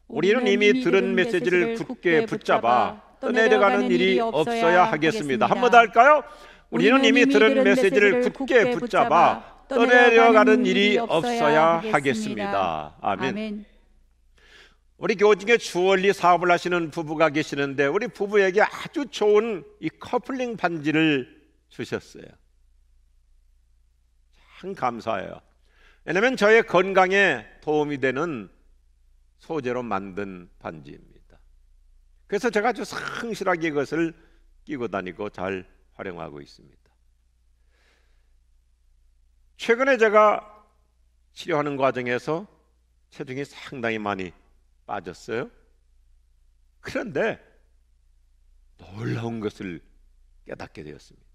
우리는 이미 들은 메시지를 굳게 붙잡아 떠내려가는 일이 없어야 하겠습니다. 한 번 더 할까요? 우리는 이미 들은 메시지를 굳게 붙잡아 떠내려가는 일이 없어야 하겠습니다. 아멘. 우리 교회 중에 주얼리 사업을 하시는 부부가 계시는데 우리 부부에게 아주 좋은 이 커플링 반지를 주셨어요. 참 감사해요. 왜냐하면 저의 건강에 도움이 되는 소재로 만든 반지입니다. 그래서 제가 아주 성실하게 이것을 끼고 다니고 잘 활용하고 있습니다. 최근에 제가 치료하는 과정에서 체중이 상당히 많이 빠졌어요. 그런데 놀라운 것을 깨닫게 되었습니다.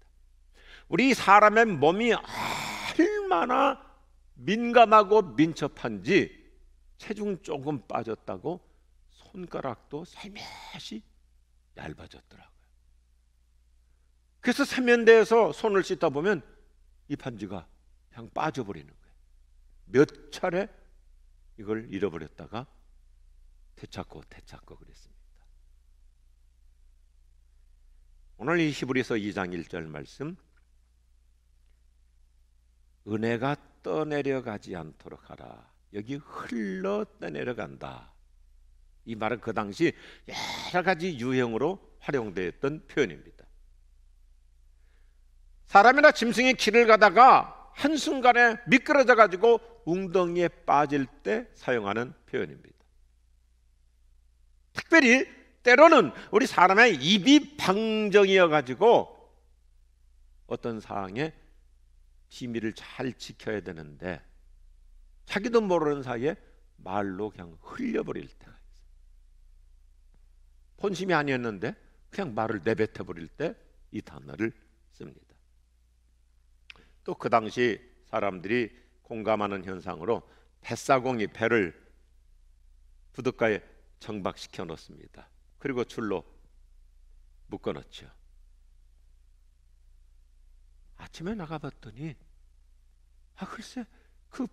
우리 사람의 몸이 얼마나 민감하고 민첩한지 체중 조금 빠졌다고 손가락도 살며시 얇아졌더라고요. 그래서 세면대에서 손을 씻다 보면 이 반지가 그냥 빠져버리는 거예요. 몇 차례 이걸 잃어버렸다가 되찾고 그랬습니다. 오늘 이 히브리서 2장 1절 말씀, 은혜가 떠내려가지 않도록 하라. 여기 흘러 떠내려간다. 이 말은 그 당시 여러 가지 유형으로 활용되었던 표현입니다. 사람이나 짐승이 길을 가다가 한순간에 미끄러져 가지고 웅덩이에 빠질 때 사용하는 표현입니다. 특별히 때로는 우리 사람의 입이 방정이어 가지고 어떤 상황에 비밀을 잘 지켜야 되는데 자기도 모르는 사이에 말로 그냥 흘려버릴 때가 있어요. 본심이 아니었는데 그냥 말을 내뱉어 버릴 때 이 단어를 씁니다. 또 그 당시 사람들이 공감하는 현상으로 뱃사공이 배를 부둣가에 정박시켜 놓습니다. 그리고 줄로 묶어 놓죠. 아침에 나가봤더니 글쎄 그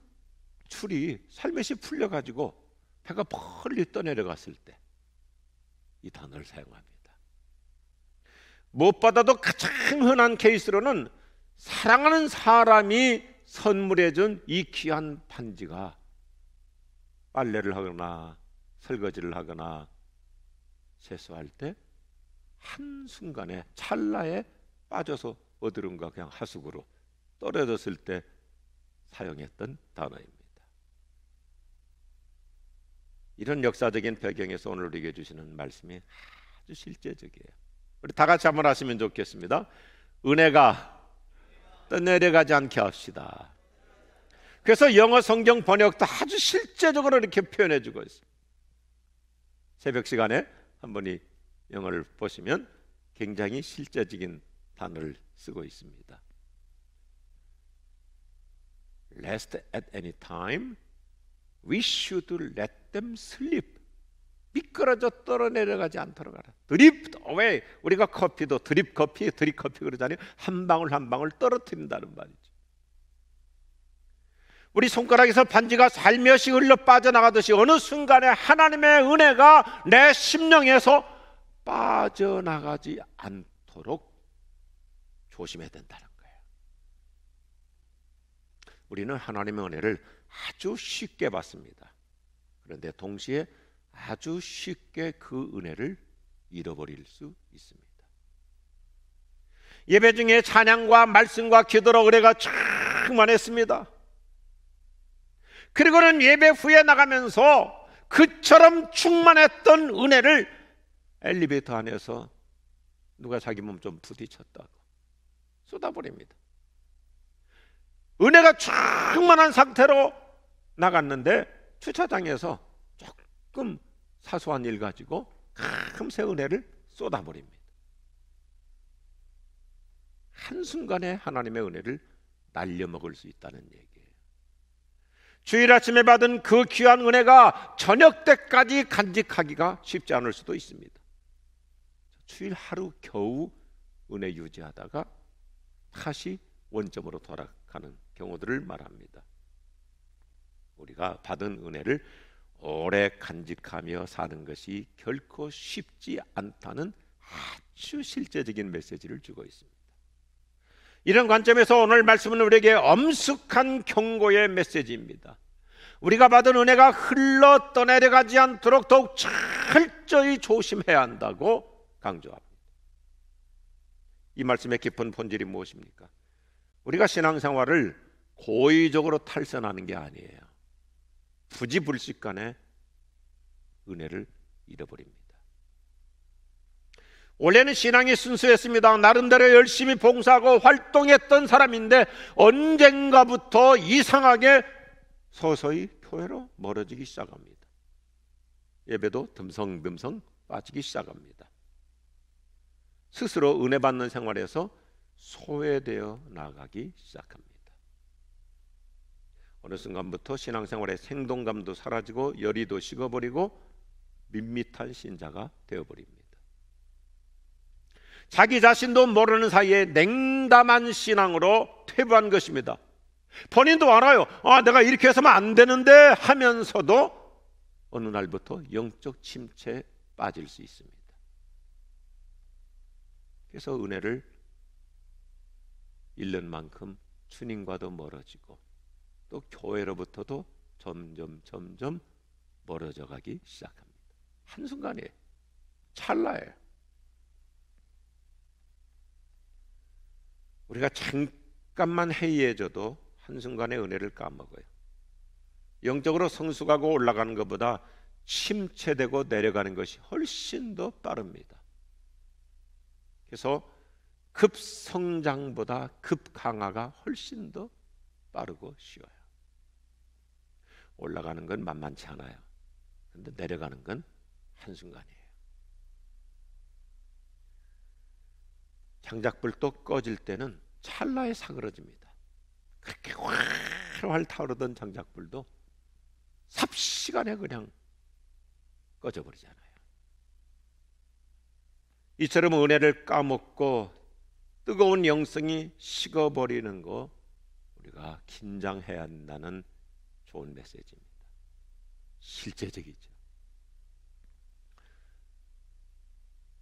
줄이 살며시 풀려가지고 배가 멀리 떠내려갔을 때 이 단어를 사용합니다. 무엇보다도 가장 흔한 케이스로는 사랑하는 사람이 선물해준 이 귀한 반지가 빨래를 하거나 설거지를 하거나 세수할 때 한순간에 찰나에 빠져서 어디론가 그냥 하수구로 떨어졌을 때 사용했던 단어입니다. 이런 역사적인 배경에서 오늘 우리에게 주시는 말씀이 아주 실제적이에요. 우리 다 같이 한번 하시면 좋겠습니다. 은혜가 떠내려가지 않게 합시다. 그래서 영어 성경 번역도 아주 실제적으로 이렇게 표현해 주고 있어요. 새벽 시간에 한번 이 영어를 보시면 굉장히 실제적인 단어를 쓰고 있습니다. Lest at any time we should let them slip. 미끄러져 떨어내려가지 않도록 하라. 드립 away. 우리가 커피도 드립 커피 그러잖아요. 한 방울 한 방울 떨어뜨린다는 말이죠. 우리 손가락에서 반지가 살며시 흘러 빠져나가듯이 어느 순간에 하나님의 은혜가 내 심령에서 빠져나가지 않도록 조심해야 된다는 거예요. 우리는 하나님의 은혜를 아주 쉽게 받습니다. 그런데 동시에 아주 쉽게 그 은혜를 잃어버릴 수 있습니다. 예배 중에 찬양과 말씀과 기도로 은혜가 충만했습니다. 그리고는 예배 후에 나가면서 그처럼 충만했던 은혜를 엘리베이터 안에서 누가 자기 몸 좀 부딪혔다고 쏟아버립니다. 은혜가 충만한 상태로 나갔는데 주차장에서 조금 사소한 일 가지고 금세 은혜를 쏟아버립니다. 한순간에 하나님의 은혜를 날려먹을 수 있다는 얘기예요. 주일 아침에 받은 그 귀한 은혜가 저녁 때까지 간직하기가 쉽지 않을 수도 있습니다. 주일 하루 겨우 은혜 유지하다가 다시 원점으로 돌아가는 경우들을 말합니다. 우리가 받은 은혜를 오래 간직하며 사는 것이 결코 쉽지 않다는 아주 실제적인 메시지를 주고 있습니다. 이런 관점에서 오늘 말씀은 우리에게 엄숙한 경고의 메시지입니다. 우리가 받은 은혜가 흘러 떠내려가지 않도록 더욱 철저히 조심해야 한다고 강조합니다. 이 말씀의 깊은 본질이 무엇입니까? 우리가 신앙생활을 고의적으로 탈선하는 게 아니에요. 부지불식간에 은혜를 잃어버립니다. 원래는 신앙이 순수했습니다. 나름대로 열심히 봉사하고 활동했던 사람인데 언젠가부터 이상하게 서서히 교회로 멀어지기 시작합니다. 예배도 듬성듬성 빠지기 시작합니다. 스스로 은혜 받는 생활에서 소외되어 나가기 시작합니다. 어느 순간부터 신앙생활의 생동감도 사라지고 열의도 식어버리고 밋밋한 신자가 되어버립니다. 자기 자신도 모르는 사이에 냉담한 신앙으로 퇴보한 것입니다. 본인도 알아요. 내가 이렇게 해서는 안 되는데 하면서도 어느 날부터 영적 침체에 빠질 수 있습니다. 그래서 은혜를 잃는 만큼 주님과도 멀어지고 또 교회로부터도 점점 멀어져 가기 시작합니다. 한순간이에요. 찰나예요. 우리가 잠깐만 해이해져도 한순간에 은혜를 까먹어요. 영적으로 성숙하고 올라가는 것보다 침체되고 내려가는 것이 훨씬 더 빠릅니다. 그래서 급성장보다 급강하가 훨씬 더 빠르고 쉬워요. 올라가는 건 만만치 않아요. 그런데 내려가는 건 한순간이에요. 장작불도 꺼질 때는 찰나에 사그러집니다. 그렇게 활활 타오르던 장작불도 삽시간에 그냥 꺼져버리잖아요. 이처럼 은혜를 까먹고 뜨거운 영성이 식어버리는 거 우리가 긴장해야 한다는 좋은 메시지입니다. 실제적이죠.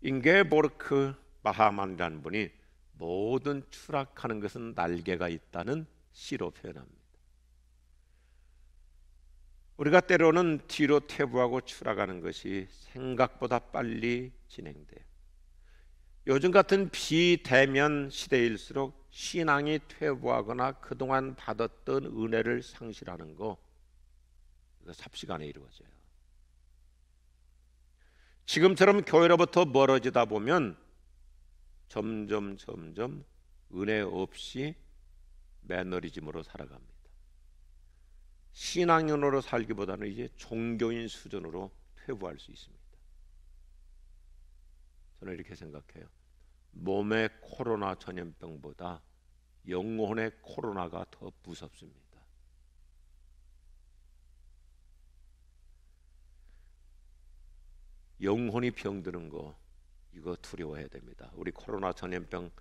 잉게보르크 마하만이라는 분이 모든 추락하는 것은 날개가 있다는 시로 표현합니다. 우리가 때로는 뒤로 퇴보하고 추락하는 것이 생각보다 빨리 진행돼요. 요즘 같은 비대면 시대일수록 신앙이 퇴보하거나 그동안 받았던 은혜를 상실하는 거 이거 삽시간에 이루어져요. 지금처럼 교회로부터 멀어지다 보면 점점 은혜 없이 매너리즘으로 살아갑니다. 신앙인으로 살기보다는 이제 종교인 수준으로 퇴보할 수 있습니다. 저는 이렇게 생각해요. 몸의 코로나 전염병보다 영혼의 코로나가 더 무섭습니다. 영혼이 병드는 거 이거 두려워해야 됩니다. 우리 코로나 전염병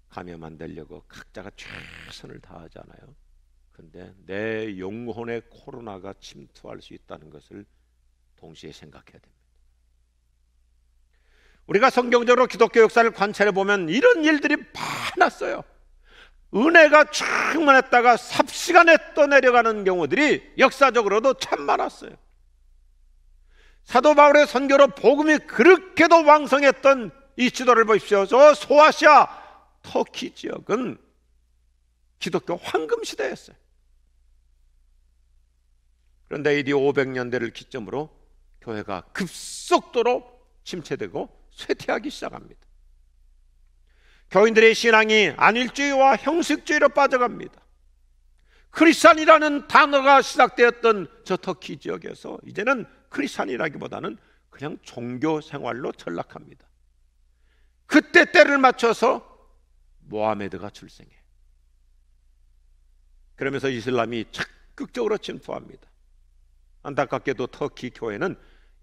감염 안 되려고 각자가 최선을 다하잖아요. 그런데 내 영혼의 코로나가 침투할 수 있다는 것을 동시에 생각해야 됩니다. 우리가 성경적으로 기독교 역사를 관찰해 보면 이런 일들이 많았어요. 은혜가 충만했다가 삽시간에 떠내려가는 경우들이 역사적으로도 참 많았어요. 사도 바울의 선교로 복음이 그렇게도 왕성했던 이 지도를 보십시오. 저 소아시아 터키 지역은 기독교 황금 시대였어요. 그런데 AD 500년대를 기점으로 교회가 급속도로 침체되고 쇠퇴하기 시작합니다. 교인들의 신앙이 안일주의와 형식주의로 빠져갑니다. 크리스찬이라는 단어가 시작되었던 저 터키 지역에서 이제는 크리스찬이라기보다는 그냥 종교 생활로 전락합니다. 그때 때를 맞춰서 모하메드가 출생해. 그러면서 이슬람이 적극적으로 침투합니다. 안타깝게도 터키 교회는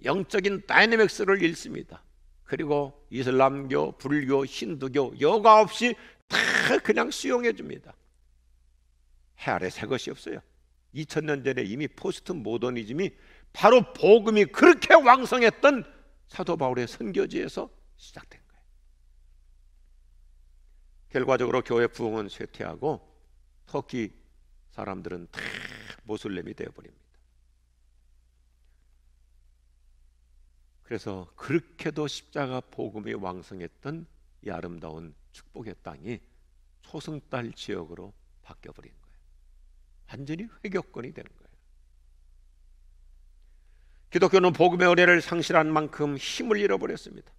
영적인 다이내믹스를 잃습니다. 그리고 이슬람교, 불교, 힌두교 여과 없이 다 그냥 수용해 줍니다. 해 아래 새 것이 없어요. 2000년 전에 이미 포스트 모더니즘이 바로 복음이 그렇게 왕성했던 사도 바울의 선교지에서 시작된 거예요. 결과적으로 교회 부흥은 쇠퇴하고 터키 사람들은 다 모슬렘이 되어버립니다. 그래서 그렇게도 십자가 복음이 왕성했던 이 아름다운 축복의 땅이 초승달 지역으로 바뀌어버린 거예요. 완전히 회교권이 된 거예요. 기독교는 복음의 은혜를 상실한 만큼 힘을 잃어버렸습니다.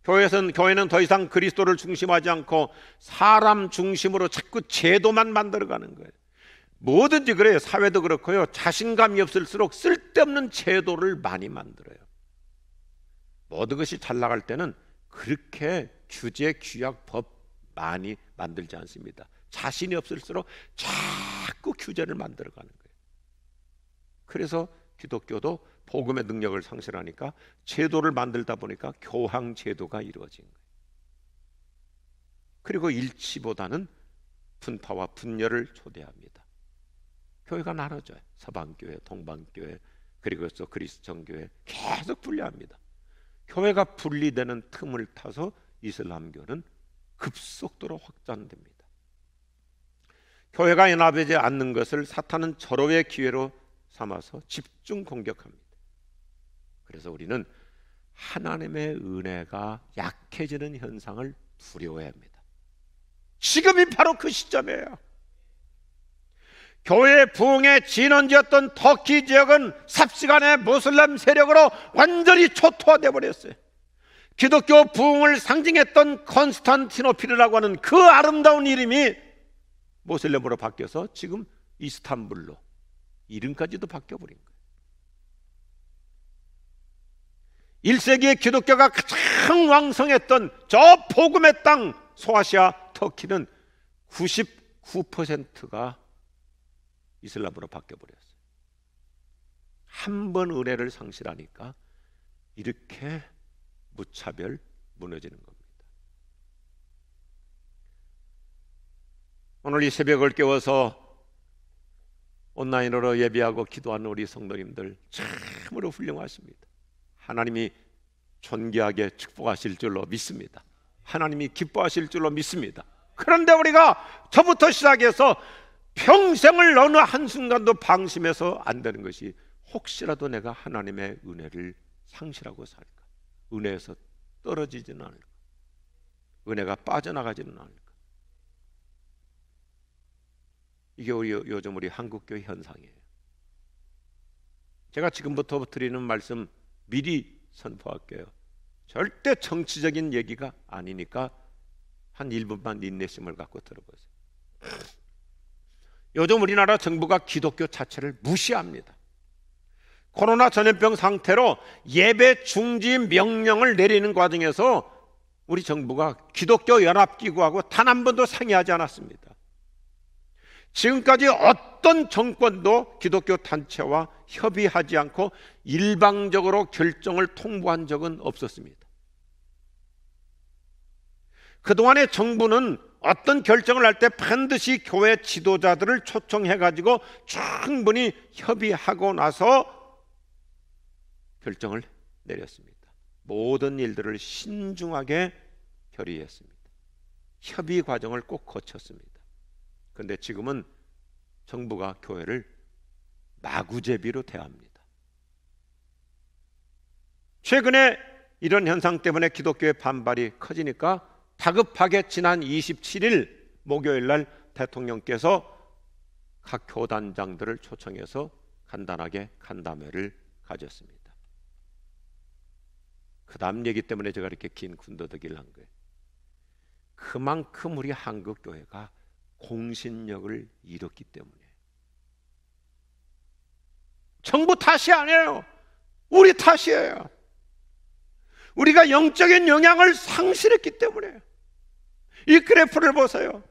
교회는 더 이상 그리스도를 중심하지 않고 사람 중심으로 자꾸 제도만 만들어가는 거예요. 뭐든지 그래요. 사회도 그렇고요. 자신감이 없을수록 쓸데없는 제도를 많이 만들어요. 모든 것이 잘 나갈 때는 그렇게 규제, 규약, 법 많이 만들지 않습니다. 자신이 없을수록 자꾸 규제를 만들어가는 거예요. 그래서 기독교도 복음의 능력을 상실하니까 제도를 만들다 보니까 교황 제도가 이루어진 거예요. 그리고 일치보다는 분파와 분열을 초대합니다. 교회가 나눠져요. 서방교회, 동방교회, 그리고 또 그리스천교회 계속 분리합니다. 교회가 분리되는 틈을 타서 이슬람교는 급속도로 확장됩니다. 교회가 연합하지 않는 것을 사탄은 절호의 기회로 삼아서 집중 공격합니다. 그래서 우리는 하나님의 은혜가 약해지는 현상을 두려워합니다. 지금이 바로 그 시점이에요. 교회 부흥의 진원지였던 터키 지역은 삽시간에 모슬렘 세력으로 완전히 초토화되어 버렸어요. 기독교 부흥을 상징했던 콘스탄티노플이라고 하는 그 아름다운 이름이 모슬렘으로 바뀌어서 지금 이스탄불로 이름까지도 바뀌어버린 거예요. 1세기에 기독교가 가장 왕성했던 저 복음의 땅 소아시아 터키는 99%가 이슬람으로 바뀌어버렸어요. 한 번 은혜를 상실하니까 이렇게 무차별 무너지는 겁니다. 오늘 이 새벽을 깨워서 온라인으로 예배하고 기도하는 우리 성도님들 참으로 훌륭하십니다. 하나님이 존귀하게 축복하실 줄로 믿습니다. 하나님이 기뻐하실 줄로 믿습니다. 그런데 우리가 저부터 시작해서 평생을 어느 한순간도 방심해서 안 되는 것이 혹시라도 내가 하나님의 은혜를 상실하고 살까? 은혜에서 떨어지지는 않을까? 은혜가 빠져나가지는 않을까? 이게 요즘 우리 한국교회 현상이에요. 제가 지금부터 드리는 말씀 미리 선포할게요. 절대 정치적인 얘기가 아니니까 한 1분만 인내심을 갖고 들어보세요. 요즘 우리나라 정부가 기독교 자체를 무시합니다. 코로나 전염병 상태로 예배 중지 명령을 내리는 과정에서 우리 정부가 기독교 연합기구하고 단 한 번도 상의하지 않았습니다. 지금까지 어떤 정권도 기독교 단체와 협의하지 않고 일방적으로 결정을 통보한 적은 없었습니다. 그동안의 정부는 어떤 결정을 할 때 반드시 교회 지도자들을 초청해가지고 충분히 협의하고 나서 결정을 내렸습니다. 모든 일들을 신중하게 결의했습니다. 협의 과정을 꼭 거쳤습니다. 그런데 지금은 정부가 교회를 마구제비로 대합니다. 최근에 이런 현상 때문에 기독교의 반발이 커지니까 다급하게 지난 27일 목요일 날 대통령께서 각 교단장들을 초청해서 간단하게 간담회를 가졌습니다. 그 다음 얘기 때문에 제가 이렇게 긴 군더더기를 한 거예요. 그만큼 우리 한국교회가 공신력을 잃었기 때문에. 정부 탓이 아니에요. 우리 탓이에요. 우리가 영적인 영향을 상실했기 때문에. 이 그래프를 보세요.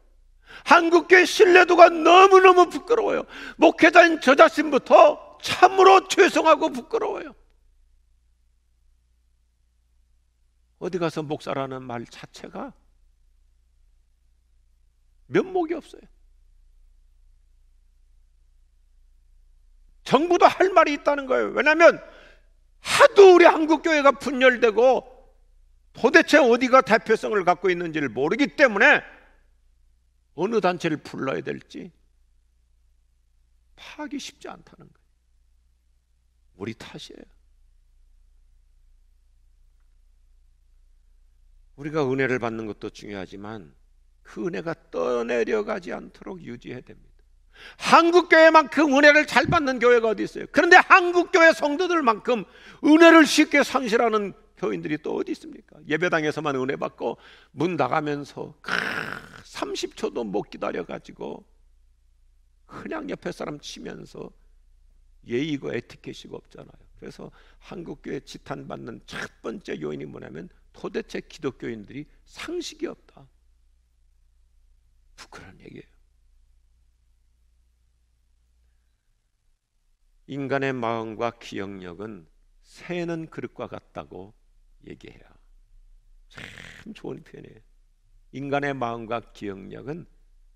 한국교회 신뢰도가 너무너무 부끄러워요. 목회자인 저 자신부터 참으로 죄송하고 부끄러워요. 어디 가서 목사라는 말 자체가 면목이 없어요. 정부도 할 말이 있다는 거예요. 왜냐하면 하도 우리 한국교회가 분열되고 도대체 어디가 대표성을 갖고 있는지를 모르기 때문에 어느 단체를 불러야 될지 파악이 쉽지 않다는 거예요. 우리 탓이에요. 우리가 은혜를 받는 것도 중요하지만 그 은혜가 떠내려가지 않도록 유지해야 됩니다. 한국교회만큼 은혜를 잘 받는 교회가 어디 있어요? 그런데 한국교회 성도들만큼 은혜를 쉽게 상실하는 교인들이 또 어디 있습니까? 예배당에서만 은혜 받고 문 나가면서 30초도 못 기다려가지고 그냥 옆에 사람 치면서 예의고 에티켓이고 없잖아요. 그래서 한국교회 지탄받는 첫 번째 요인이 뭐냐면 도대체 기독교인들이 상식이 없다. 부끄러운 얘기예요. 인간의 마음과 기억력은 새는 그릇과 같다고 얘기해요. 참 좋은 표현이에요. 인간의 마음과 기억력은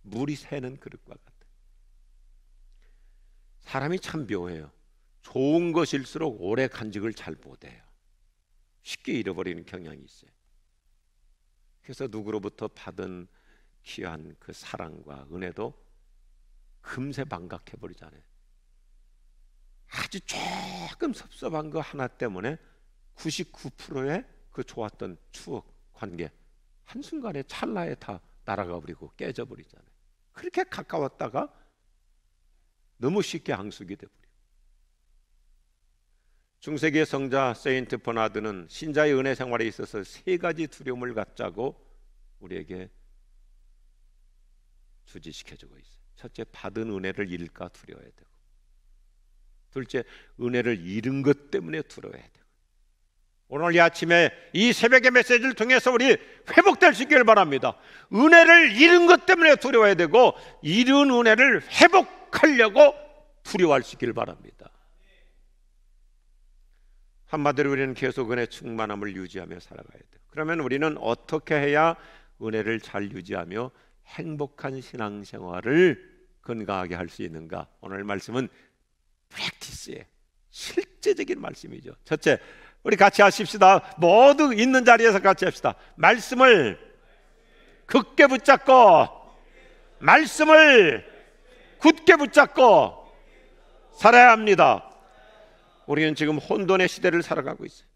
물이 새는 그릇과 같다. 사람이 참 묘해요. 좋은 것일수록 오래 간직을 잘 못해요. 쉽게 잃어버리는 경향이 있어요. 그래서 누구로부터 받은 귀한 그 사랑과 은혜도 금세 망각해버리잖아요. 아주 조금 섭섭한 거 하나 때문에 99%의 그 좋았던 추억, 관계 한순간에 찰나에 다 날아가 버리고 깨져 버리잖아요. 그렇게 가까웠다가 너무 쉽게 앙숙이 돼버려요. 중세기의 성자 세인트 버나드는 신자의 은혜 생활에 있어서 세 가지 두려움을 갖자고 우리에게 주지시켜주고 있어요. 첫째, 받은 은혜를 잃을까 두려워야 되고, 둘째, 은혜를 잃은 것 때문에 두려워야 되고, 오늘 이 아침에 이 새벽의 메시지를 통해서 우리 회복될 수 있기를 바랍니다. 은혜를 잃은 것 때문에 두려워야 되고, 잃은 은혜를 회복하려고 두려워할 수 있기를 바랍니다. 한마디로 우리는 계속 은혜 충만함을 유지하며 살아가야 돼요. 그러면 우리는 어떻게 해야 은혜를 잘 유지하며 행복한 신앙생활을 건강하게 할 수 있는가? 오늘 말씀은 프랙티스의 실제적인 말씀이죠. 첫째, 우리 같이 하십시다. 모두 있는 자리에서 같이 합시다. 말씀을 굳게 붙잡고, 말씀을 굳게 붙잡고 살아야 합니다. 우리는 지금 혼돈의 시대를 살아가고 있어요.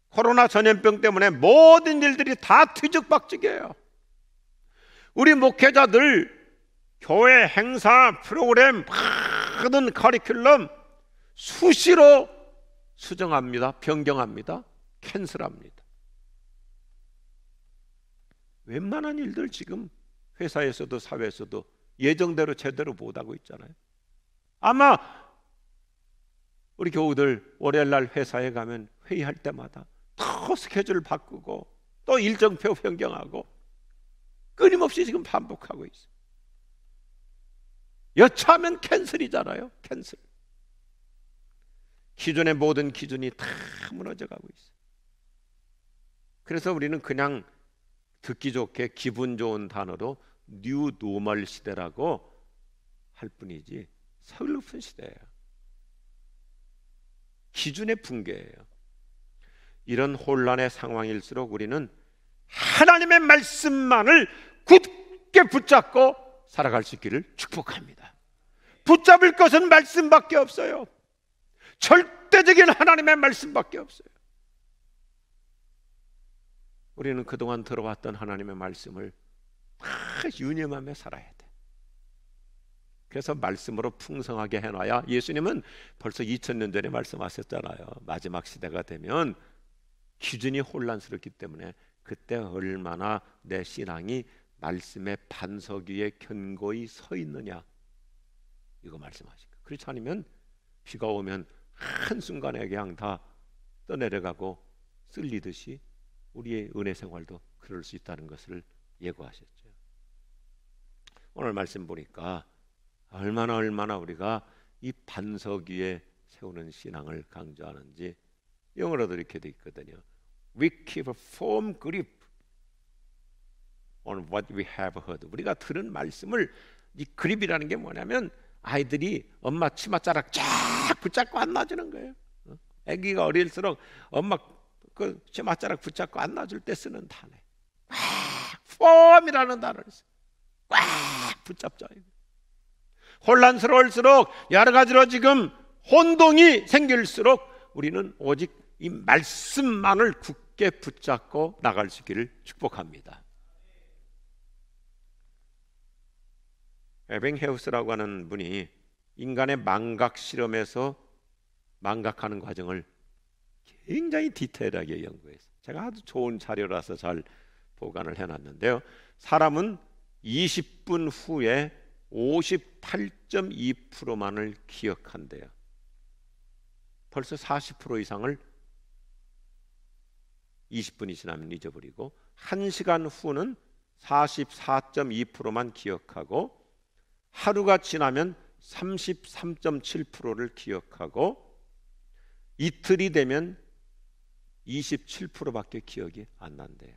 코로나 전염병 때문에 모든 일들이 다 뒤죽박죽이에요. 우리 목회자들 교회 행사, 프로그램, 모든 커리큘럼 수시로 수정합니다. 변경합니다. 캔슬합니다. 웬만한 일들 지금 회사에서도 사회에서도 예정대로 제대로 못하고 있잖아요. 아마 우리 교우들 월요일날 회사에 가면 회의할 때마다 또 스케줄 바꾸고 또 일정표 변경하고 끊임없이 지금 반복하고 있어요. 여차하면 캔슬이잖아요. 캔슬. 기존의 모든 기준이 다 무너져 가고 있어요. 그래서 우리는 그냥 듣기 좋게 기분 좋은 단어로 뉴 노멀 시대라고 할 뿐이지 서글픈 시대예요. 기준의 붕괴예요. 이런 혼란의 상황일수록 우리는 하나님의 말씀만을 굳게 붙잡고 살아갈 수 있기를 축복합니다. 붙잡을 것은 말씀밖에 없어요. 절대적인 하나님의 말씀밖에 없어요. 우리는 그동안 들어왔던 하나님의 말씀을 다 유념하며 살아야 돼. 그래서 말씀으로 풍성하게 해놔야, 예수님은 벌써 2000년 전에 말씀하셨잖아요. 마지막 시대가 되면 기준이 혼란스럽기 때문에 그때 얼마나 내 신앙이 말씀의 반석 위에 견고히 서 있느냐, 이거 말씀하시고, 그렇지 않으면 비가 오면 한순간에 그냥 다 떠내려가고 쓸리듯이 우리의 은혜 생활도 그럴 수 있다는 것을 예고하셨죠. 오늘 말씀 보니까 얼마나 우리가 이 반석 위에 세우는 신앙을 강조하는지 영어로도 이렇게 돼 있거든요. We keep a firm grip on what we have heard. 우리가 들은 말씀을, 이 그립이라는 게 뭐냐면 아이들이 엄마 치맛자락 쫙 붙잡고 안 놔주는 거예요. 아기가 어릴수록 엄마 그 치맛자락 붙잡고 안 놔줄 때 쓰는 단어. 폼이라는 단어를 써요. 꽉 붙잡자. 혼란스러울수록 여러 가지로 지금 혼동이 생길수록 우리는 오직 이 말씀만을 굳게 붙잡고 나갈 수 있기를 축복합니다. 에빙헤우스라고 하는 분이 인간의 망각 실험에서 망각하는 과정을 굉장히 디테일하게 연구했어요. 제가 아주 좋은 자료라서 잘 보관을 해놨는데요. 사람은 20분 후에 58.2%만을 기억한대요. 벌써 40% 이상을 20분이 지나면 잊어버리고 1시간 후는 44.2%만 기억하고 하루가 지나면 33.7%를 기억하고 이틀이 되면 27%밖에 기억이 안 난대요.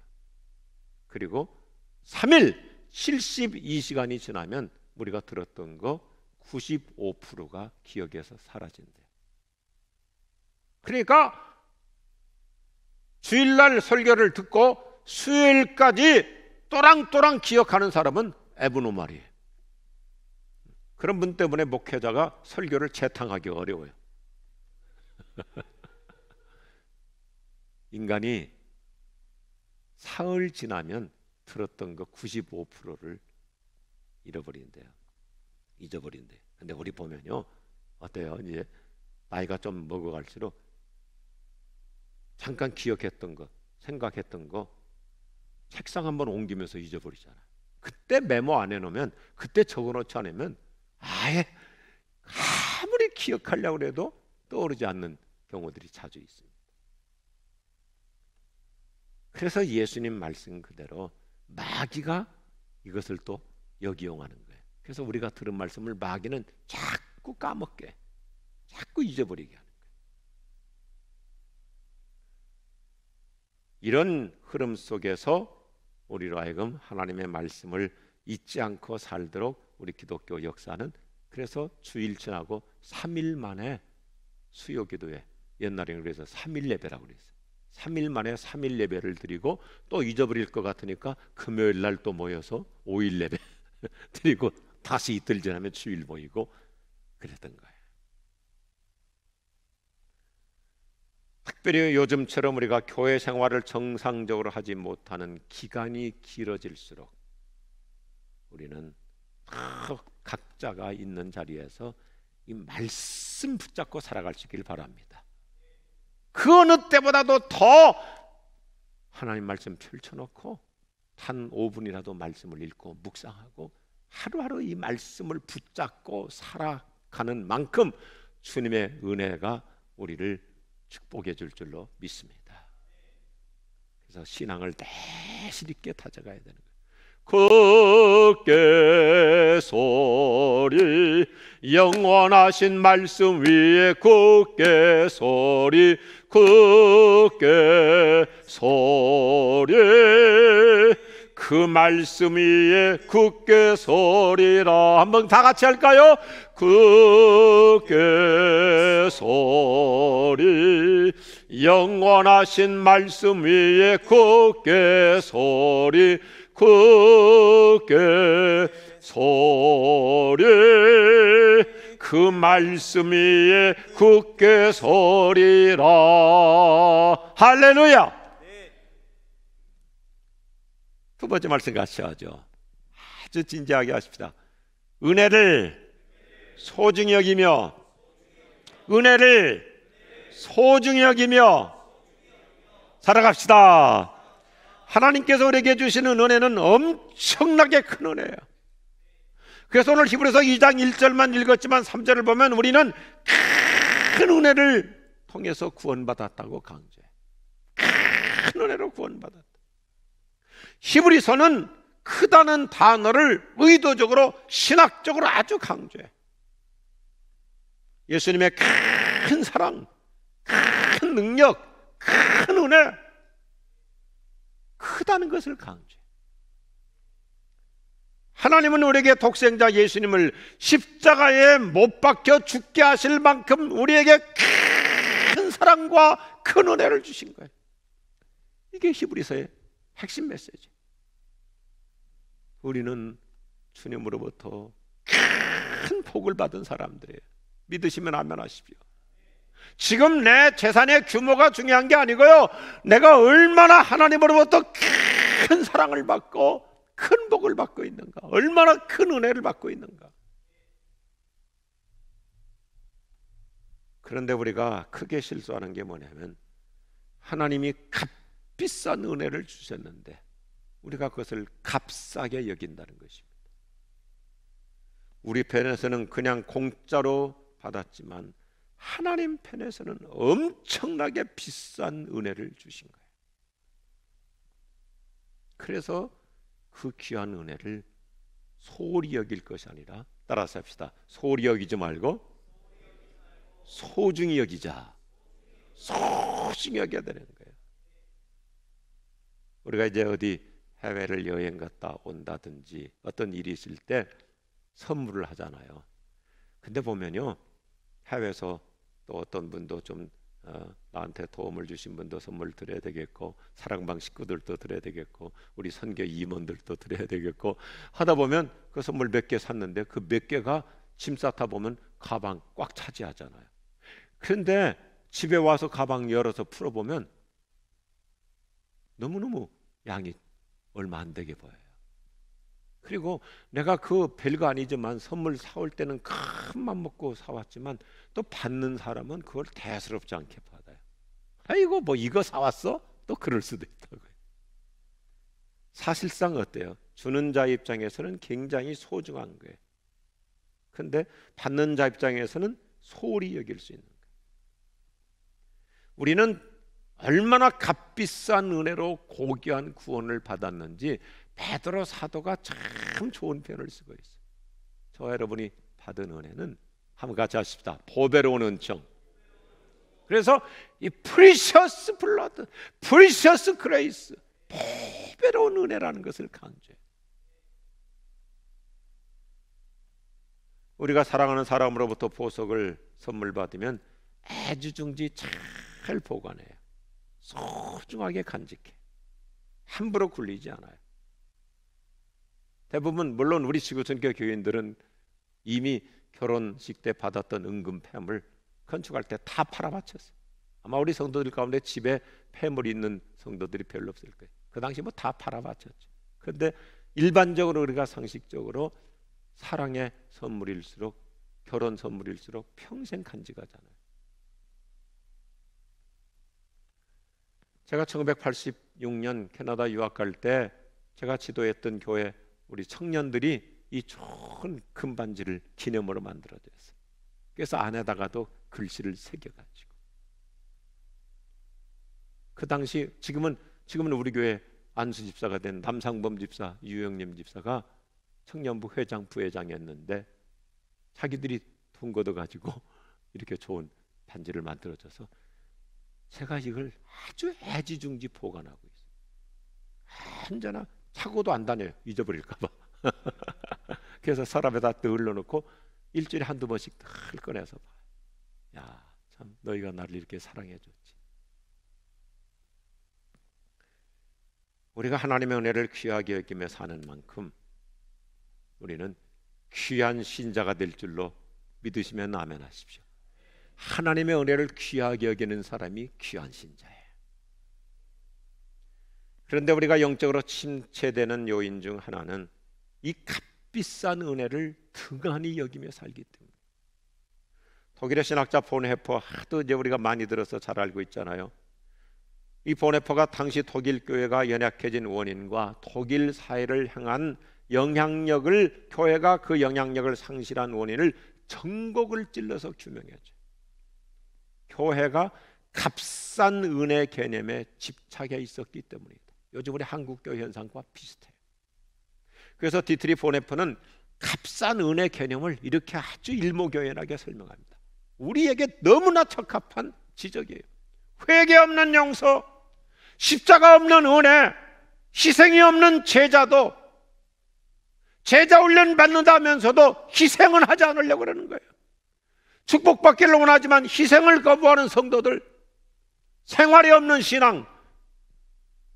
그리고 3일 72시간이 지나면 우리가 들었던 거 95%가 기억에서 사라진대요. 그러니까 주일날 설교를 듣고 수요일까지 또랑또랑 기억하는 사람은 애브노말이에요. 그런 분 때문에 목회자가 설교를 재탕하기 어려워요. 인간이 사흘 지나면 들었던 거 95%를 잊어버린대요. 근데 우리 보면요, 어때요? 이제 나이가 좀 먹어갈수록 잠깐 기억했던 거, 생각했던 거 책상 한번 옮기면서 잊어버리잖아요. 그때 메모 안 해놓으면, 그때 적어놓지 않으면 아예 아무리 기억하려고 해도 떠오르지 않는 경우들이 자주 있습니다. 그래서 예수님 말씀 그대로 마귀가 이것을 또 역이용하는 거예요. 그래서 우리가 들은 말씀을 마귀는 자꾸 까먹게, 자꾸 잊어버리게 하는 거예요. 이런 흐름 속에서 우리로 하여금 하나님의 말씀을 잊지 않고 살도록 우리 기독교 역사는, 그래서 주일 지나고 3일 만에 수요기도회, 옛날에는 그래서 3일 예배라고 그랬어요. 3일 만에 3일 예배를 드리고 또 잊어버릴 것 같으니까 금요일 날 또 모여서 5일 예배 드리고 다시 이틀 지나면 주일 모이고 그랬던 거예요. 특별히 요즘처럼 우리가 교회 생활을 정상적으로 하지 못하는 기간이 길어질수록 우리는 각자가 있는 자리에서 이 말씀 붙잡고 살아갈 수 있길 바랍니다. 그 어느 때보다도 더 하나님 말씀 펼쳐놓고 한 5분이라도 말씀을 읽고 묵상하고 하루하루 이 말씀을 붙잡고 살아가는 만큼 주님의 은혜가 우리를 축복해 줄 줄로 믿습니다. 그래서 신앙을 내실 있게 다져가야 되는 거예요. 굳게 서리, 영원하신 말씀 위에 굳게 서리, 굳게 서리, 그 말씀 위에 굳게 서리라. 한번 다 같이 할까요? 굳게 서리, 영원하신 말씀 위에 굳게 서리, 굳게 서리, 그 말씀 위에 굳게 서리라. 할렐루야. 두 번째 말씀 같이 하죠. 아주 진지하게 하십시다. 은혜를 소중히 여기며, 은혜를 소중히 여기며 살아갑시다. 하나님께서 우리에게 주시는 은혜는 엄청나게 큰 은혜예요. 그래서 오늘 히브리서 2장 1절만 읽었지만 3절을 보면 우리는 큰 은혜를 통해서 구원받았다고 강조해요. 큰 은혜로 구원받았다. 히브리서는 크다는 단어를 의도적으로 신학적으로 아주 강조해. 예수님의 큰 사랑, 큰 능력, 큰 은혜, 크다는 것을 강조해. 하나님은 우리에게 독생자 예수님을 십자가에 못 박혀 죽게 하실 만큼 우리에게 큰 사랑과 큰 은혜를 주신 거예요. 이게 히브리서의 핵심 메시지. 우리는 주님으로부터 큰 복을 받은 사람들이에요. 믿으시면 아멘 하십시오. 지금 내 재산의 규모가 중요한 게 아니고요, 내가 얼마나 하나님으로부터 큰 사랑을 받고 큰 복을 받고 있는가, 얼마나 큰 은혜를 받고 있는가. 그런데 우리가 크게 실수하는 게 뭐냐면, 하나님이 값비싼 은혜를 주셨는데 우리가 그것을 값싸게 여긴다는 것입니다. 우리 편에서는 그냥 공짜로 받았지만 하나님 편에서는 엄청나게 비싼 은혜를 주신 거예요. 그래서 그 귀한 은혜를 소홀히 여길 것이 아니라, 따라서 합시다. 소홀히 여기지 말고 소중히 여기자. 소중히 여겨야 되는 거예요. 우리가 이제 어디 해외를 여행 갔다 온다든지 어떤 일이 있을 때 선물을 하잖아요. 근데 보면요, 해외에서 또 어떤 분도 좀 나한테 도움을 주신 분도 선물 드려야 되겠고, 사랑방 식구들도 드려야 되겠고, 우리 선교 임원들도 드려야 되겠고 하다 보면 그 선물 몇 개 샀는데 그 몇 개가 짐 싸다 보면 가방 꽉 차지하잖아요. 그런데 집에 와서 가방 열어서 풀어보면 너무너무 양이 얼마 안 되게 보여요. 그리고 내가 그 별거 아니지만 선물 사올 때는 큰 맘 먹고 사왔지만 또 받는 사람은 그걸 대수롭지 않게 받아요. 아이고 뭐 이거 사왔어? 또 그럴 수도 있다고요. 사실상 어때요? 주는 자 입장에서는 굉장히 소중한 거예요. 근데 받는 자 입장에서는 소홀히 여길 수 있는 거예요. 우리는 얼마나 값비싼 은혜로 고귀한 구원을 받았는지 베드로 사도가 참 좋은 표현을 쓰고 있어요. 저와 여러분이 받은 은혜는 한번 같이 하십시다. 보배로운 은총. 그래서 이 precious blood, precious grace, 보배로운 은혜라는 것을 강조해요. 우리가 사랑하는 사람으로부터 보석을 선물 받으면 애지중지 잘 보관해요. 소중하게 간직해. 함부로 굴리지 않아요. 대부분 물론 우리 지구촌교 교인들은 이미 결혼식 때 받았던 은금 폐물 건축할 때 다 팔아바쳤어요. 아마 우리 성도들 가운데 집에 폐물이 있는 성도들이 별로 없을 거예요. 그 당시 뭐 다 팔아바쳤죠. 그런데 일반적으로 우리가 상식적으로 사랑의 선물일수록, 결혼 선물일수록 평생 간직하잖아요. 제가 1986년 캐나다 유학 갈 때 제가 지도했던 교회 우리 청년들이 이 좋은 금반지를 기념으로 만들어줬어요. 그래서 안에다가도 글씨를 새겨가지고, 그 당시 지금은 우리 교회 안수 집사가 된 남상범 집사, 유영림 집사가 청년부 회장, 부회장이었는데 자기들이 돈 걷어가지고 이렇게 좋은 반지를 만들어줘서 제가 이걸 아주 애지중지 보관하고 있어요. 언제나 차고도 안 다녀요. 잊어버릴까봐. 그래서 서랍에다 넣어놓고 일주일에 한두 번씩 늘 꺼내서 봐요. 야, 참 너희가 나를 이렇게 사랑해줬지. 우리가 하나님의 은혜를 귀하게 여기며 사는 만큼 우리는 귀한 신자가 될 줄로 믿으시면 아멘 하십시오. 하나님의 은혜를 귀하게 여기는 사람이 귀한 신자예요. 그런데 우리가 영적으로 침체되는 요인 중 하나는 이 값비싼 은혜를 등한히 여기며 살기 때문에. 독일의 신학자 본헤퍼, 하도 이제 우리가 많이 들어서 잘 알고 있잖아요. 이 본헤퍼가 당시 독일 교회가 연약해진 원인과 독일 사회를 향한 영향력을, 교회가 그 영향력을 상실한 원인을 전곡을 찔러서 규명해줘. 교회가 값싼 은혜 개념에 집착해 있었기 때문이다. 요즘 우리 한국교회 현상과 비슷해요. 그래서 디트리 본헤퍼는 값싼 은혜 개념을 이렇게 아주 일목요연하게 설명합니다. 우리에게 너무나 적합한 지적이에요. 회개 없는 용서, 십자가 없는 은혜, 희생이 없는 제자도 제자 훈련 받는다 하면서도 희생은 하지 않으려고 그러는 거예요. 축복받기를 원하지만 희생을 거부하는 성도들, 생활이 없는 신앙,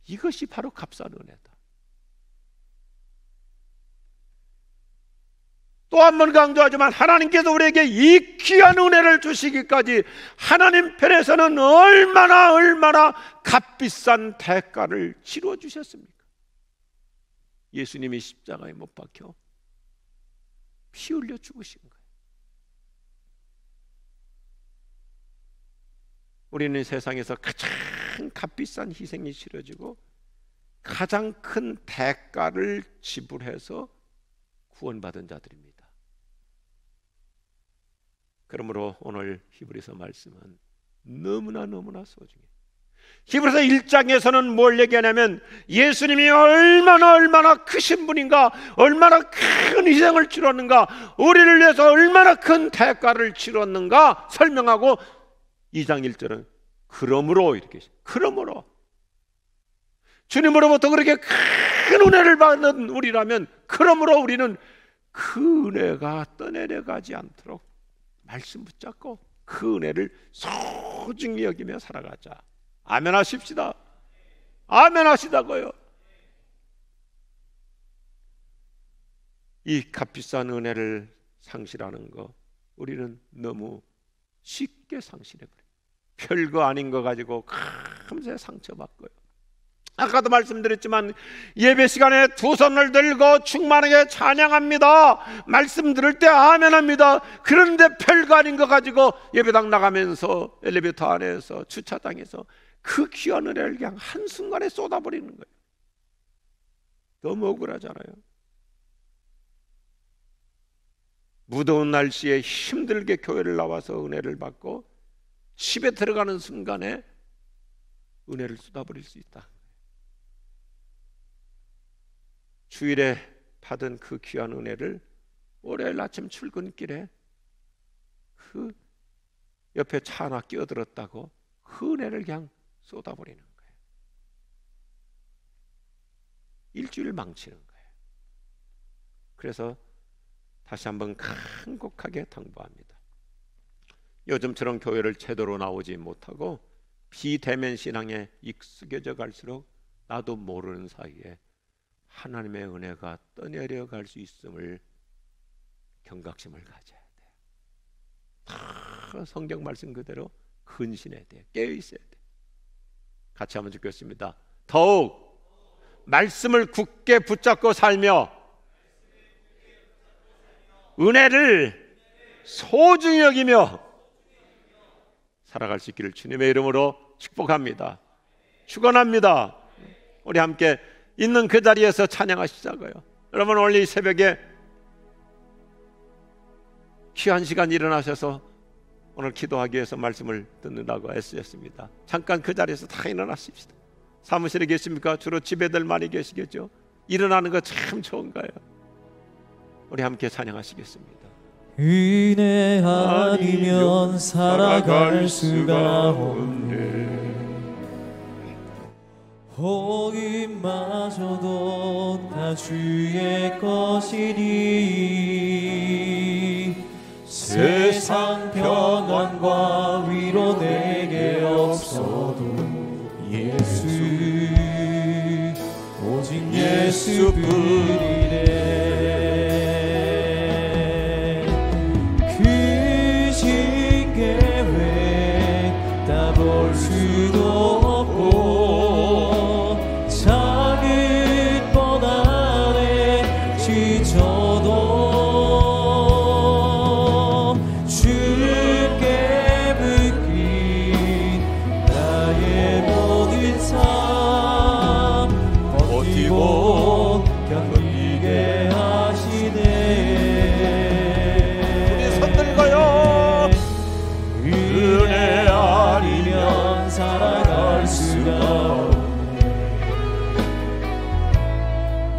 이것이 바로 값싼 은혜다. 또 한 번 강조하지만 하나님께서 우리에게 이 귀한 은혜를 주시기까지 하나님 편에서는 얼마나 값비싼 대가를 치러 주셨습니까? 예수님이 십자가에 못 박혀 피 흘려 죽으신 거예요. 우리는 세상에서 가장 값비싼 희생이 치러지고 가장 큰 대가를 지불해서 구원받은 자들입니다. 그러므로 오늘 히브리서 말씀은 너무나 소중해요. 히브리서 1장에서는 뭘 얘기하냐면 예수님이 얼마나 크신 분인가, 얼마나 큰 희생을 치렀는가, 우리를 위해서 얼마나 큰 대가를 치렀는가 설명하고 2장 1절은 그러므로 이렇게, 그러므로 주님으로부터 그렇게 큰 은혜를 받는 우리라면 그러므로 우리는 그 은혜가 떠내려가지 않도록 말씀 붙잡고 그 은혜를 소중히 여기며 살아가자. 아멘 하십시다. 아멘 하시다고요. 이 값비싼 은혜를 상실하는 거 우리는 너무 쉽게 상실해버려요. 별거 아닌 거 가지고 금세 상처받고요. 아까도 말씀드렸지만 예배 시간에 두 손을 들고 충만하게 찬양합니다. 말씀 들을 때 아멘합니다. 그런데 별거 아닌 거 가지고 예배당 나가면서 엘리베이터 안에서 주차장에서 그 귀한 은혜를 그냥 한순간에 쏟아버리는 거예요. 너무 억울하잖아요. 무더운 날씨에 힘들게 교회를 나와서 은혜를 받고 집에 들어가는 순간에 은혜를 쏟아버릴 수 있다. 주일에 받은 그 귀한 은혜를 월요일 아침 출근길에 그 옆에 차 하나 끼어들었다고 그 은혜를 그냥 쏟아버리는 거예요. 일주일 망치는 거예요. 그래서 다시 한번 간곡하게 당부합니다. 요즘처럼 교회를 제대로 나오지 못하고 비대면 신앙에 익숙해져 갈수록 나도 모르는 사이에 하나님의 은혜가 떠내려 갈 수 있음을 경각심을 가져야 돼요. 다 성경 말씀 그대로 근신해야 돼요. 깨어 있어야 돼요. 같이 한번 읽겠습니다. 더욱 말씀을 굳게 붙잡고 살며 은혜를 소중히 여기며 살아갈 수 있기를 주님의 이름으로 축복합니다. 축원합니다. 우리 함께 있는 그 자리에서 찬양하시자고요. 여러분 오늘 이 새벽에 귀한 시간 일어나셔서 오늘 기도하기 위해서 말씀을 듣는다고 애쓰셨습니다. 잠깐 그 자리에서 다 일어나십시다. 사무실에 계십니까? 주로 집에들 많이 계시겠죠? 일어나는 거 참 좋은가요? 우리 함께 찬양하시겠습니다. 은혜 아니면 살아갈 수가 없네. 호흡마저도 다 주의 것이니 세상 평안과 위로 내게 없어도 예수 오직 예수뿐이래. 그 징계외 다 볼 수도 없고 작은 것 안에 지쳐도 주께 붙긴 나의 모든 삶 버티고 견디게 하시네. 우리 손 들고요. 은혜 아니면 살아갈 수가 없네.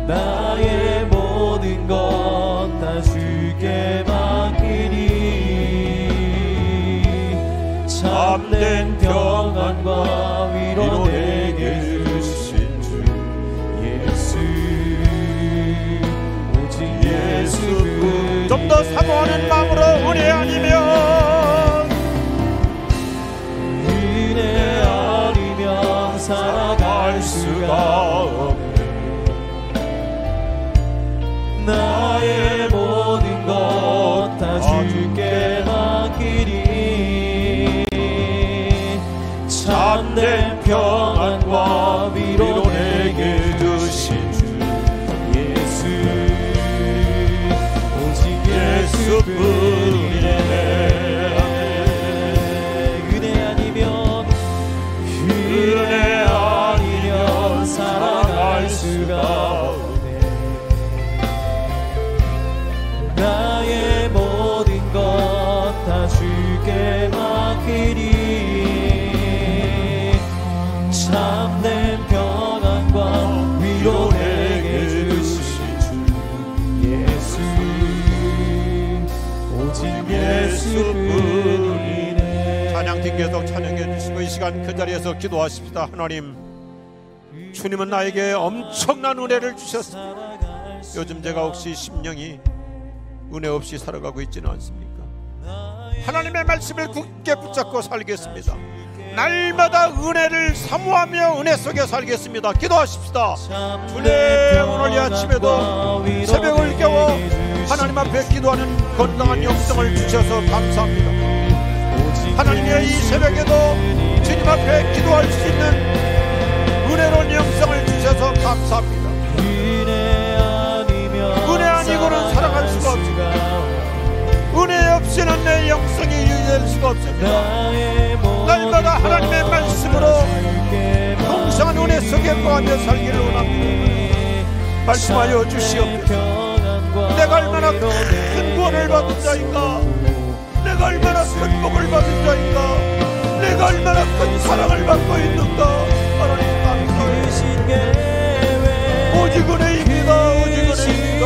나의 모든 것 다 주께 맡기니 참된 평안과 위로 내게 주신 주 예수 오직 좀 더 사모하는 마음으로 은혜 아니면 살아갈 수가 없네. 나의 모든 것 다 주께 맡기리. 참된 평안과 위로 내게 주신 주 예수, 오직 예수뿐이네. 은혜 아니면 살아갈 수가 없네. 나의 모든 것 다 주께 맡기리. 참된 평안과 위로 내게 주신 주 예수, 오직 예수뿐이네. 찬양팀 계속 찬양해 주시고 이 시간 그 자리에서 기도하십시다. 하나님, 주님은 나에게 엄청난 은혜를 주셨습니다. 요즘 제가 혹시 심령이 은혜 없이 살아가고 있지는 않습니까? 하나님의 말씀을 굳게 붙잡고 살겠습니다. 날마다 은혜를 사모하며 은혜 속에 살겠습니다. 기도하십시다. 주님, 오늘 이 아침에도 새벽을 깨워 하나님 앞에 기도하는 건강한 영성을 주셔서 감사합니다. 하나님의 이 새벽에도 주님 앞에 기도할 수 있는 은혜로운 영성을 주셔서 감사합니다. 은혜 아니고는 살아갈 수가 없습니다. 은혜 없이는 내 영성이 유지될 수가 없습니다. 날마다 하나님의 말씀으로 풍성한 은혜 속에 거하며 살기를 원합니다. 말씀하여 주시옵소서. 내가 얼마나 큰 구원을 받은 자인가, 내가 얼마나 큰 복을 받은 자인가, 내가 얼마나 큰 사랑을 받고 있는가. 하나님 감사합니다. 오직 은혜입니다. 오직 은혜입니다.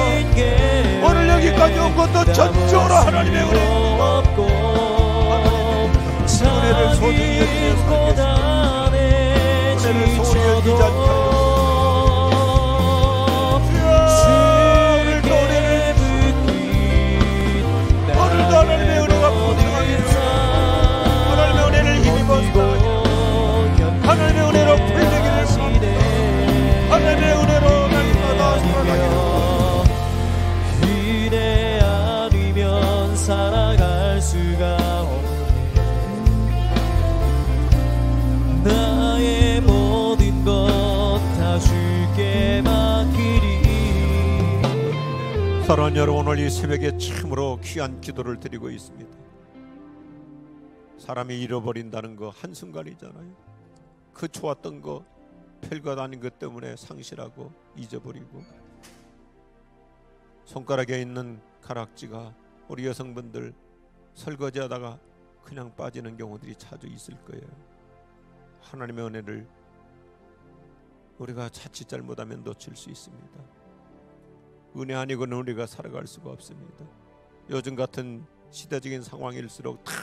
오늘 여기까지 온 것도 전적으로 하나님의 은혜. 은혜를 소중히 여기며 살겠습니다. 은혜를 소홀히 여기지 않게 오늘도 은혜를 오늘도 하나님의 은혜가 보증하게 하나님의 은혜를 힘입어 하나님의 은혜로 풀리기를 원합니다. 하나님의 은혜로 날마다 살아가기를 은혜 아니면 살아갈 수가 없네. 나의 모든 것 다 주께 맡기리. 사랑하는 여러분, 오늘 이 새벽에 참으로 귀한 기도를 드리고 있습니다. 사람이 잃어버린다는 거 한순간이잖아요. 그 좋았던 거 별것 아닌 것 때문에 상실하고 잊어버리고, 손가락에 있는 가락지가 우리 여성분들 설거지하다가 그냥 빠지는 경우들이 자주 있을 거예요. 하나님의 은혜를 우리가 자칫 잘못하면 놓칠 수 있습니다. 은혜 아니고는 우리가 살아갈 수가 없습니다. 요즘 같은 시대적인 상황일수록 다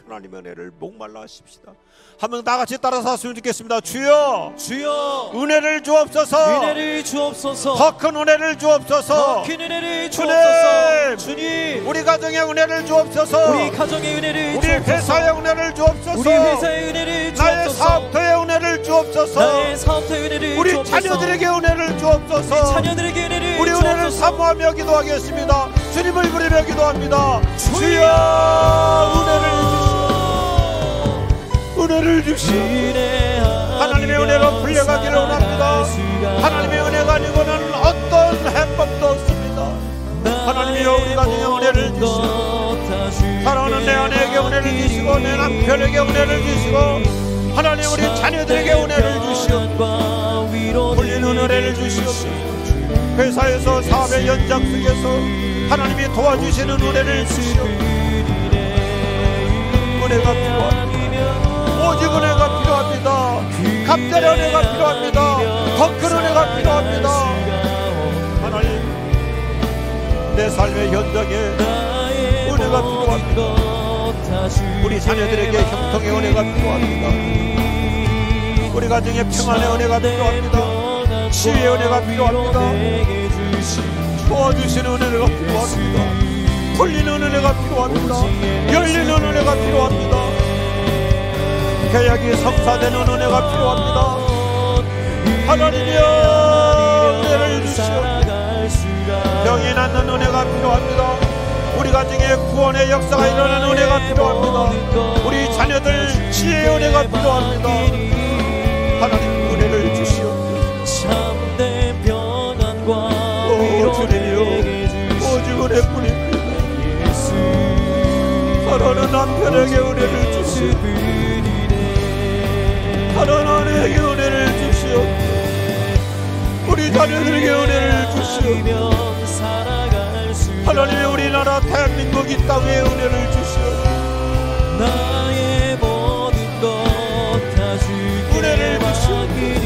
하나님의 은혜를 목말라 하십시다. 한번 다 같이 따라서 하시면 좋겠습니다. 주여, 주여, 은혜를 주옵소서. 은혜를 주옵소서. 더 큰 은혜를 주옵소서. 더 큰 은혜를 주옵소서. 주님, 우리 가정의 은혜를 주옵소서. 우리 가정의 은혜를 우리 주옵소서. 회사의 은혜를 주옵소서. 우리 회사의 은혜를 주옵소서. 나의 사업터의 은혜를 주옵소서. 나의 사업터의 은혜를 우리 주옵소서. 자녀들에게 은혜를 주옵소서. 우리 자녀들에게 은혜를 우리 주옵소서. 은혜를 사모하며 기도하겠습니다. 주님을 부르며 기도합니다. 주여, 은혜를 주시오. 하나님의 은혜로 풀려가기를 원합니다. 하나님의 은혜가 아니고는 어떤 해법도 없습니다. 하나님이여, 우리 가정에 은혜를 주시오. 사랑하는 내 아내에게 은혜를 주시고, 내 남편에게 은혜를 주시고, 하나님 우리 자녀들에게 은혜를 주시오. 풀리는 은혜를 주시옵소서. 회사에서 사업의 연장 속에서 하나님이 도와주시는 은혜를 주시오. 은혜가 필요합니다. 오직 은혜가 필요합니다. 갑자기 은혜가 필요합니다. 더 큰 은혜가 필요합니다. 하나님, 내 삶의 현장에 은혜가 필요합니다. 우리 자녀들에게 형통의 은혜가 필요합니다. 우리 가정에 평안의 은혜가 필요합니다. 치유의 은혜가 필요합니다. 도와주시는 은혜가 필요합니다. 풀리는 은혜가 필요합니다. 열리는 은혜가 필요합니다. 계약이 성사되는 은혜가 필요합니다. 하나님이여 은혜를 주시옵소서. 병이 낫는 은혜가 필요합니다. 우리 가정에 구원의 역사가 일어나는 은혜가 필요합니다. 우리 자녀들 지혜의 은혜가 필요합니다. 하나님 은혜를 주시옵소서. 참된 평안과 주님이여 오직 은혜뿐입니다. 하나는 남편에게 은혜를 주시옵소서. 하나님에게 은혜를 주시옵소서. 우리 자녀들에게 은혜를 주시옵소서. 하나님의 우리나라 대한민국 이 땅에 은혜를 주시옵소서. 나의 모든 것 다 주께 은혜를 맡기리.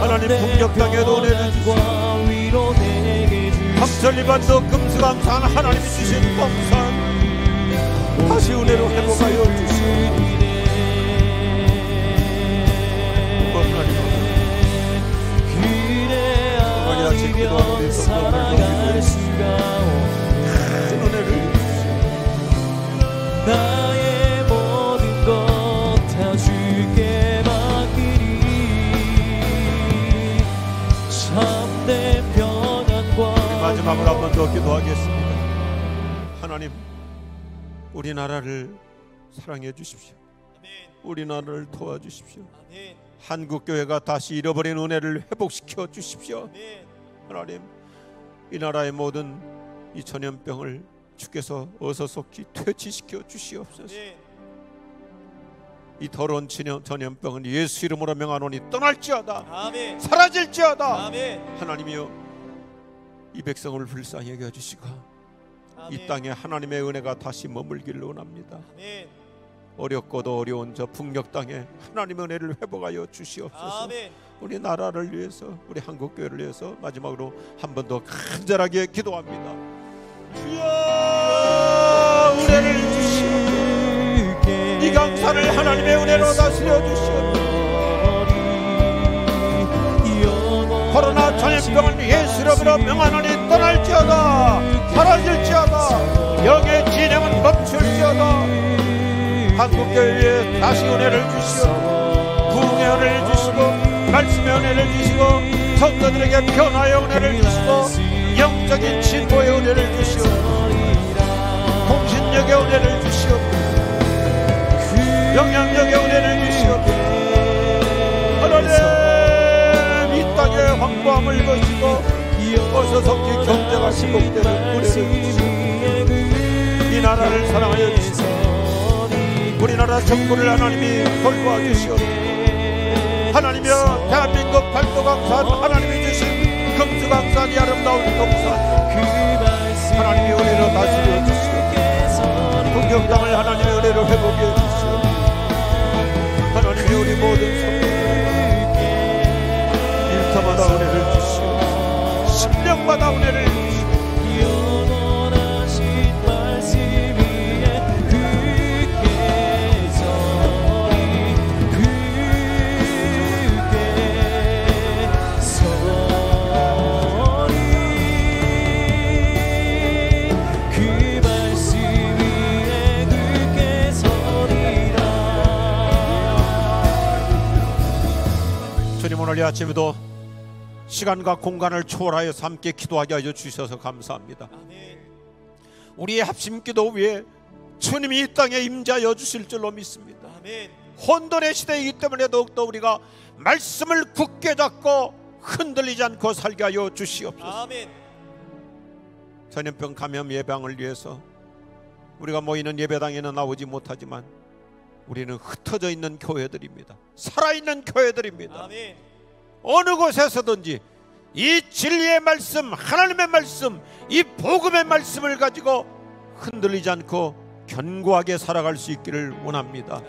하나님 북녘 땅에도 은혜를 주시옵소서. 박천리반도 금수강산 하나님이 주신 동산 다시 은혜로 회복하여 주시옵소서. 살아갈 수가 없는 은혜를 나의 모든 것 다 주께 맡기리. 참된 평안과 마지막으로 한 번 더 기도하겠습니다. 하나님 우리나라를 사랑해 주십시오. 우리나라를 도와주십시오. 한국교회가 다시 잃어버린 은혜를 회복시켜 주십시오. 하나님 이 나라의 모든 이 전염병을 주께서 어서 속히 퇴치시켜 주시옵소서. 이 더러운 전염병은 예수 이름으로 명하노니 떠날지어다. 아멘. 사라질지어다. 아멘. 하나님이여 이 백성을 불쌍히 여겨주시고 아멘. 이 땅에 하나님의 은혜가 다시 머물기를 원합니다. 아멘. 어렵고도 어려운 저 북녘 땅에 하나님의 은혜를 회복하여 주시옵소서. 아멘. 우리 나라를 위해서 우리 한국교회를 위해서 마지막으로 한 번 더 간절하게 기도합니다. 주여 은혜를 주시옵소서. 이 강산을 하나님의 은혜로 다스려 주시옵소서. 코로나 전염병은 예수 이름으로 명하노니 떠날지어다. 사라질지어다. 영의 진행은 멈출지어다. 한국교회에 다시 은혜를 주시옵소서. 부흥의 은혜를 주시고 말씀의 은혜를 주시고 성도들에게 변화의 은혜를 주시고 영적인 진보의 은혜를 주시옵소서. 공신력의 은혜를 주시옵소서. 영향력의 은혜를 주시옵소서. 하나님 이 땅의 황무함을 거시고 어서 속히 경제가 시복되는 은혜를 주시옵소서. 이 나라를 사랑하여 주시옵소서. 우리나라 정부를 하나님이 돌보아 주시옵소서. 하나님이여 대한민국 팔도강산 하나님이 주신 금수강산이 아름다운 동산 하나님이 은혜로 다스려 주시옵소서. 북녘 땅을 하나님의 은혜로 회복해 주시옵소서. 하나님이 우리 모든 성도들 일터마다 은혜를 주시옵소서. 심령마다 은혜를 주시옵소서. 오늘 이 아침에도 시간과 공간을 초월하여서 함께 기도하게 하여 주셔서 감사합니다. 우리의 합심기도 위에 주님이 이 땅에 임재하여 주실 줄로 믿습니다. 혼돈의 시대이기 때문에 더욱더 우리가 말씀을 굳게 잡고 흔들리지 않고 살게 하여 주시옵소서. 전염병 감염 예방을 위해서 우리가 모이는 예배당에는 나오지 못하지만 우리는 흩어져 있는 교회들입니다. 살아있는 교회들입니다. 어느 곳에서든지 이 진리의 말씀, 하나님의 말씀, 이 복음의 말씀을 가지고 흔들리지 않고 견고하게 살아갈 수 있기를 원합니다.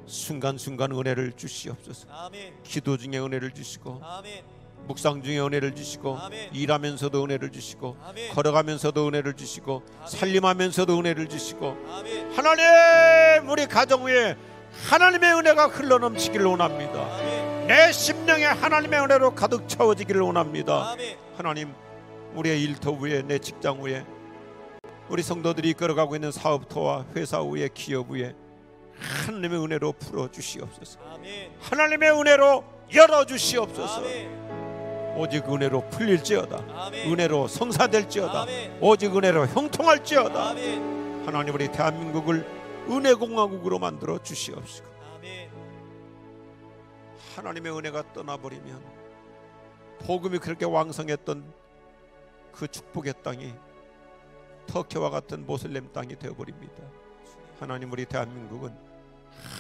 순간순간 은혜를 주시옵소서. 기도 중에 은혜를 주시고 묵상 중에 은혜를 주시고 일하면서도 은혜를 주시고 걸어가면서도 은혜를 주시고 살림하면서도 은혜를 주시고 하나님 우리 가정 위에 하나님의 은혜가 흘러넘치기를 원합니다. 내 심령에 하나님의 은혜로 가득 채워지기를 원합니다. 아멘. 하나님, 우리의 일터 위에, 내 직장 위에, 우리 성도들이 이끌어가고 있는 사업터와 회사 위에, 기업 위에 하나님의 은혜로 풀어주시옵소서. 아멘. 하나님의 은혜로 열어주시옵소서. 아멘. 오직 은혜로 풀릴지어다. 아멘. 은혜로 성사될지어다. 아멘. 오직 은혜로 형통할지어다. 아멘. 하나님, 우리 대한민국을 은혜공화국으로 만들어 주시옵시고, 아멘. 하나님의 은혜가 떠나버리면 복음이 그렇게 왕성했던 그 축복의 땅이 터키와 같은 모슬렘 땅이 되어버립니다. 하나님, 우리 대한민국은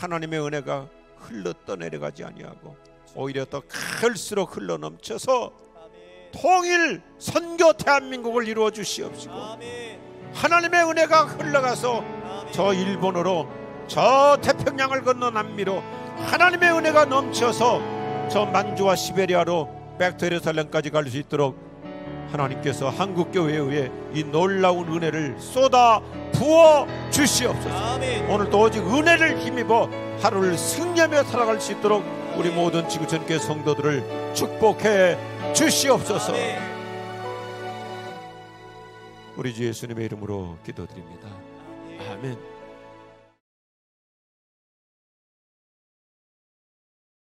하나님의 은혜가 흘러 떠내려가지 아니하고 오히려 더 클수록 흘러 넘쳐서 아멘. 통일 선교 대한민국을 이루어 주시옵시고, 아멘. 하나님의 은혜가 흘러가서 아멘. 저 일본으로, 저 태평양을 건너 남미로 하나님의 은혜가 넘쳐서 저 만주와 시베리아로 백투에르살렘까지 갈 수 있도록 하나님께서 한국교회에 의해 이 놀라운 은혜를 쏟아 부어 주시옵소서. 아멘. 오늘도 오직 은혜를 힘입어 하루를 승리하며 살아갈 수 있도록 우리 모든 지구촌교회 성도들을 축복해 주시옵소서. 아멘. 우리 주 예수님의 이름으로 기도드립니다. 아멘.